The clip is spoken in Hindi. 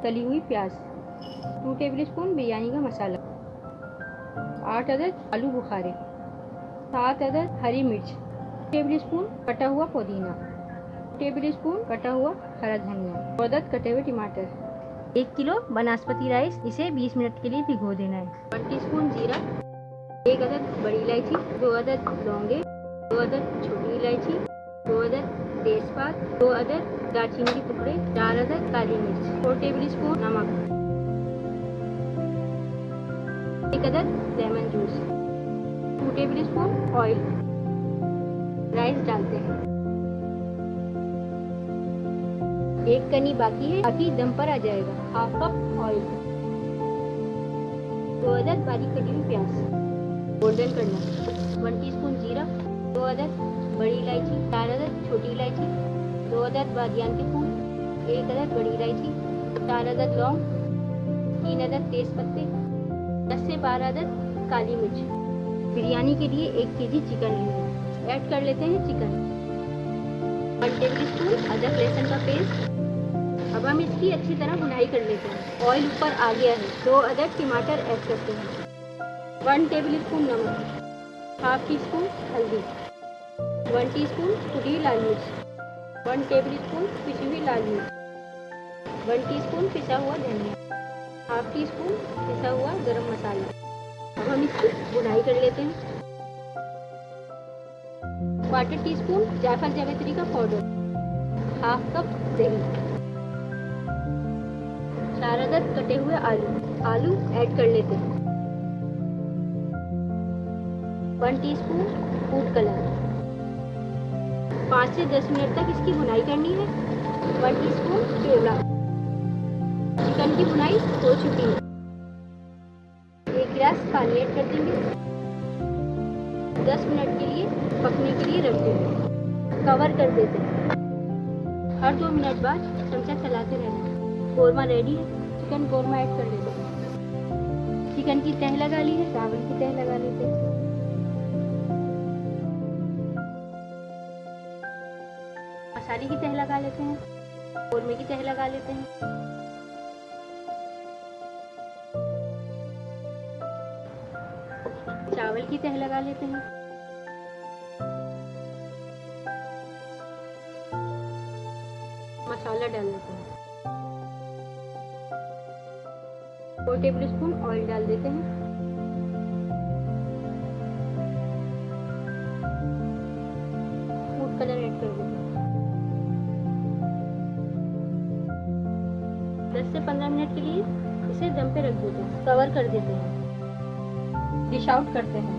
तली हुई प्याज, 2 टेबल स्पून बिरयानी का मसाला, 8 अदद आलू बुखारे, 7 अदद हरी मिर्च, टेबल स्पून कटा हुआ पुदीना, टेबल स्पून कटा हुआ हरा धनिया, 2 अदद कटे हुए टमाटर, 1 किलो बासमती राइस, इसे 20 मिनट के लिए भिगो देना है। 1 टीस्पून जीरा, 1 अदद बड़ी इलायची, 2 अदद लौंगे, 2 अदद छोटी इलायची, 2 अदद तेजपात, 2 अदद दालचीनी के टुकड़े, 4 अदद काली मिर्च, 4 टेबल स्पून नमक, 1 अदद lemon juice, 2 table spoon oil. Rice डालते हैं। एक कनी बाकी है, अभी दम पर आ जाएगा। हाफ कप ऑयल, 2 अदद बारीक कटी हुई प्याज, गोल्डन करना, 1 टीस्पून जीरा, 2 अदद बड़ी इलायची, 4 अदद छोटी इलायची, 2 अदद बादियान के फूल, 1 अदद बड़ी इलायची, 4 अदद लौंग, 3 अदद तेज पत्ते, 10 से 12 अदद काली मिर्च। बिरयानी के लिए 1 केजी चिकन लेंगे। ऐड कर लेते हैं चिकन, 1 टेबल स्पून अदरक लहसुन का पेस्ट। अब हम इसकी अच्छी तरह भुनाई कर लेते हैं। ऑयल ऊपर आ गया है, 2 अदद टमाटर ऐड करते हैं, 1 टेबल स्पून नमक, हाफ टी स्पून हल्दी, 1 टीस्पून कुटी लाल मिर्च, 1 टेबल स्पून पिसी हुई लाल मिर्च, 1 टीस्पून पिसा हुआ धनिया, हाफ टी स्पून पिसा हुआ गरम मसाला। अब हम इसकी भुनाई कर लेते हैं। 1/4 टीस्पून जायफल जावित्री का पाउडर, हाफ कप दही, 4 अदद कटे हुए आलू ऐड कर लेते हैं, 1 टीस्पून फूड कलर। 5 से 10 मिनट तक इसकी भुनाई करनी है। 1 टीस्पून केवड़ा। चिकन की भुनाई हो चुकी है। 1 गिलास पानी ऐड कर देंगे। 10 मिनट के लिए पकने के लिए रख देंगे। कवर कर देते हैं। हर 2 मिनट बाद चमचा चलाते रहना। कोरमा रेडी है। चिकन कोरमा ऐड कर लेते हैं। चिकन की तह लगा ली है, चावल की तह लगा लेते हैं। मसाले की तह लगा लेते हैं, कोरमे की तह लगा लेते हैं। चावल की तह लगा लेते हैं। मसाला डाल देते हैं। 4 टेबल स्पून ऑयल डाल देते हैं। फूड कलर ऐड कर देते हैं। 10 से 15 मिनट के लिए इसे दम पे रख देते हैं। कवर कर देते हैं। डिश आउट करते हैं।